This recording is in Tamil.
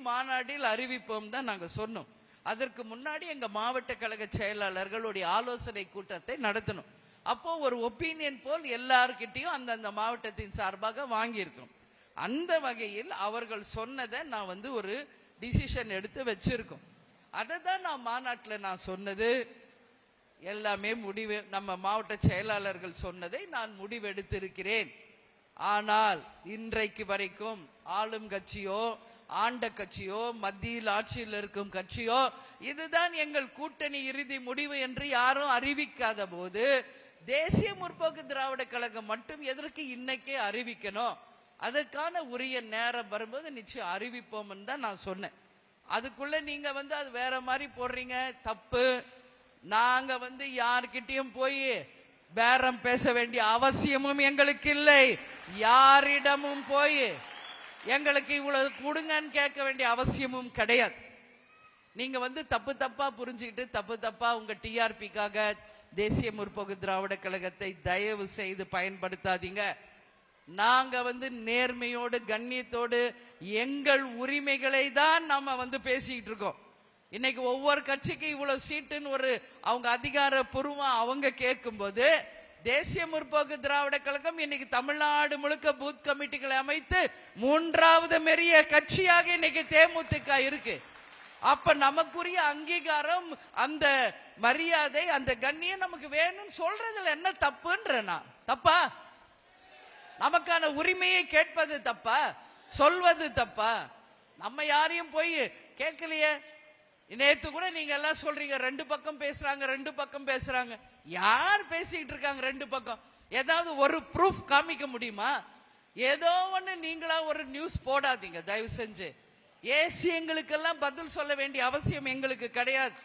மாநாட்டில் அறிவிப்போம் தான் நாங்க சொன்னோம். அதற்கு முன்னாடி எங்க மாவட்ட கழக செயலாளர்களுடைய ஆலோசனை கூட்டத்தை நடத்தணும். அப்போ ஒரு ஒப்பீனியன் போல் எல்லார்கிட்டையும் அந்தந்த மாவட்டத்தின் சார்பாக வாங்கியிருக்கோம். அந்த வகையில் அவர்கள் சொன்னதை நான் ஒரு டிசிஷன் எடுத்து வச்சிருக்கோம். அதை தான் நான் மாநாட்டில் நான் சொன்னது எல்லாமே முடிவு. நம்ம மாவட்ட செயலாளர்கள் சொன்னதை நான் முடிவெடுத்திருக்கிறேன். ஆனால் இன்றைக்கு வரைக்கும் ஆளும் கட்சியோ ஆண்ட கட்சியோ மத்தியில் ஆட்சியில் இருக்கும் கட்சியோ இதுதான் எங்கள் கூட்டணி இறுதி முடிவு என்று யாரும் அறிவிக்காத போது தேசிய முற்போக்கு திராவிட கழகம் மட்டும் எதற்கு இன்னைக்கே அறிவிக்கணும்? அதுக்கான உரிய நேரம் வரும்போது நிச்சயம் அறிவிப்போம் தான் நான் சொன்னேன். அதுக்குள்ள நீங்க அது வேற மாதிரி போடுறீங்க, தப்பு. நாங்க யார்கிட்டயும் போய் பேரம் பேச வேண்டிய அவசியமும் எங்களுக்கு இல்லை. யாரிடமும் போய் எங்களுக்கு இவ்வளவு கொடுங்கன்னு கேட்க வேண்டிய அவசியமும் கிடையாது. நீங்க தப்பு தப்பா புரிஞ்சுக்கிட்டு தப்பு தப்பா உங்க டிஆர்பிக்காக தேசிய முற்போக்கு திராவிட கழகத்தை தயவு செய்து பயன்படுத்தாதீங்க. நாங்க நேர்மையோடு கண்ணியத்தோடு எங்கள் உரிமைகளை தான் நாம பேசிக்கிட்டு இருக்கோம். இன்னைக்கு ஒவ்வொரு கட்சிக்கு இவ்வளவு சீட்டுன்னு அவங்க அதிகாரப்பூர்வமா அவங்க கேட்கும் போது தேசிய முற்போக்கு திராவிட கழகம் இன்னைக்கு தமிழ்நாடு முழுக்க பூத் கமிட்டிகளை அமைத்து 3வது பெரிய கட்சியாக இன்னைக்கு தேமுதிக இருக்கு. அப்ப நமக்குரிய அங்கீகாரம், அந்த மரியாதை, அந்த கண்ணியம் நமக்கு வேணும்னு சொல்றதுல என்ன தப்புன்றா? தப்பா? நமக்கான உரிமையை கேட்பது தப்பா? சொல்வது தப்பா? நம்ம யாரையும் போய் கேட்கலையே. நேத்து கூட நீங்க எல்லாம் சொல்றீங்க ரெண்டு பக்கம் பேசுறாங்க. யார் பேசிக்கிட்டு இருக்காங்க ரெண்டு பக்கம்? ஏதாவது ஒரு ப்ரூஃப் காமிக்க முடியுமா? ஏதோ ஒண்ணு நீங்களா ஒரு நியூஸ் போடாதீங்க தயவு செஞ்சு. எங்களுக்கெல்லாம் பதில் சொல்ல வேண்டிய அவசியம் எங்களுக்கு கிடையாது.